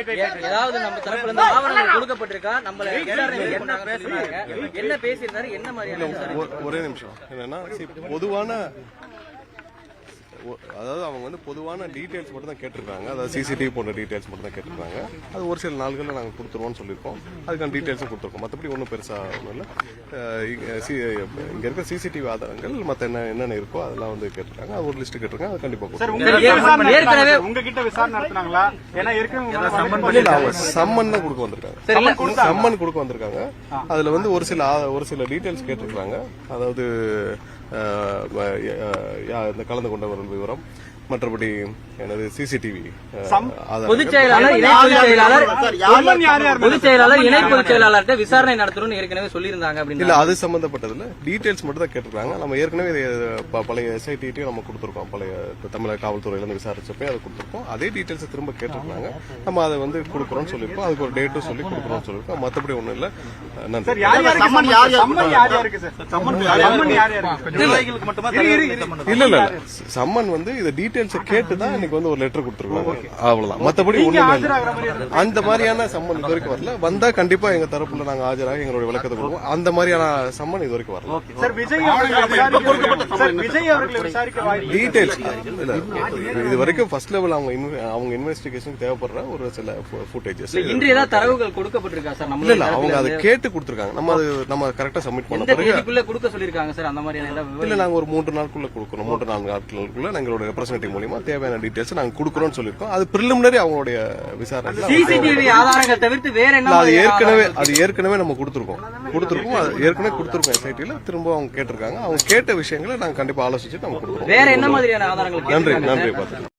ஏதாவது நம்ம தரப்புல இருந்து ஆவணங்கள் கொடுக்கப்பட்டிருக்கா? நம்மள என்ன பேசியிருந்தாரு, என்ன மாதிரியான? ஒரே நிமிஷம். என்னன்னா பொதுவான, அதாவது அவங்க வந்து பொதுவான டீடைல்ஸ் மட்டும் தான் கேட்டிருக்காங்க. அதாவது சிசிடிவி போன்ற டீடைல்ஸ் மட்டும் தான் கேட்டிருக்காங்க. அது ஒரு சில நாள்களில் நாங்கள் கொடுத்துருவோம்னு சொல்லியிருக்கோம். அதுக்கான டீடைல்ஸும் கொடுத்துருக்கோம். மற்றபடி ஒன்றும் பெருசாக ஒன்றும் இல்லை. இங்கே இருக்கிற சிசிடிவி ஆதாரங்கள் மற்ற என்னென்ன இருக்கோ அதெல்லாம் வந்து கேட்டிருக்காங்க. அது ஒரு லிஸ்ட் கேட்டிருக்காங்க. அது கண்டிப்பாக ஏற்கனவே உங்ககிட்ட விசாரணை நடத்தினாங்களா? ஏன்னா அவங்க சம்மன் தான் கொடுக்க வந்திருக்காங்க. சம்மன் கொடுக்க வந்திருக்காங்க. அதுல வந்து ஒரு சில டீடைல்ஸ் கேட்டிருக்காங்க. அதாவது இந்த கலந்து கொண்டவர்கள் விவரம், மற்றபடி எனது சிசிடிவி, பொதுச் செயலாளர், இணை பொதுச் செயலாளர்கிட்ட விசாரணை நடத்தணும்னு ஏற்கனவே சொல்லியிருந்தாங்க. இல்ல, அது சம்பந்தப்பட்டதுல டீடைல்ஸ் மட்டும் தான் கேட்டிருக்காங்க. நம்ம ஏற்கனவே பழைய எஸ்ஐடியும் நம்ம கொடுத்திருக்கோம். பழைய தமிழக காவல்துறையில இருந்து விசாரிச்சப்பே அதை கொடுத்திருக்கோம். அதே டீடைல்ஸ் திரும்ப கேட்டிருக்காங்க. நம்ம அதை வந்து கொடுக்குறோம்னு சொல்லியிருக்கோம். அதுக்கு ஒரு டேட்டும் சொல்லி கொடுக்குறோம்னு சொல்லியிருக்கோம். மற்றபடி ஒண்ணும் இல்ல. நன்றி. இல்ல சம்மன் வந்து இந்த டீடைல்ஸ் கேட்டுதான் இன்னைக்கு வந்து ஒரு லெட்டர் கொடுத்துருக்காங்க. அவ்வளவுதான். மற்றபடி ஒண்ணுமே அந்த மாதிரியான சம்மன் இது வரைக்கும் வரல. வந்தா கண்டிப்பா எங்க தரப்புல நாங்க ஆஜராக எங்களுடைய விளக்கத்தை கொடுப்போம். அந்த மாதிரியான சம்மன் இது வரைக்கும் வரல. டீடைல்ஸ் இது வரைக்கும் ஃபர்ஸ்ட் லெவல் அவங்க இன்வெஸ்டிகேஷன் தேவைப்படுற ஒரு சில ஃபுட்டேஜஸ். இன்று ஏதாவது தரவுகள் கொடுக்கப்பட்டிருக்கா சார்? இல்ல, அவங்க அதை கேட்டு கொடுத்திருக்காங்க. நம்ம கரெக்டா சப்மிட் பண்ண பிறகு கொடுக்க சொல்லிருக்காங்க சார். அந்த மாதிரியான இல்ல, நாங்க ஒரு 3 நாளுக்குள்ள கொடுக்கணும். 3-4 நாட்களுக்குள்ள எங்களோட ரெப்ரசன்டேட்டிவ் மூலமா தேவையான டீடைல்ஸ் நாங்க கொடுக்கறோம்னு சொல்லிருக்கோம். அது பிரிலிமினரி அவங்களுடைய விசாரணை. சிசிடிவி ஆதாரங்கள் தவிர்த்து வேற என்ன? அது ஏற்கனவே நம்ம கொடுத்திருக்கோம். அது ஏற்கனவே கொடுத்திருக்கோம். எஸ்ஐடில திரும்ப அவங்க கேட்டிருக்காங்க. அவங்க கேட்ட விஷயங்களை நாங்க கண்டிப்பா ஆலோசிச்சு நம்ம கொடுக்குறோம். வேற என்ன மாதிரியான ஆதாரங்கள்? நன்றி.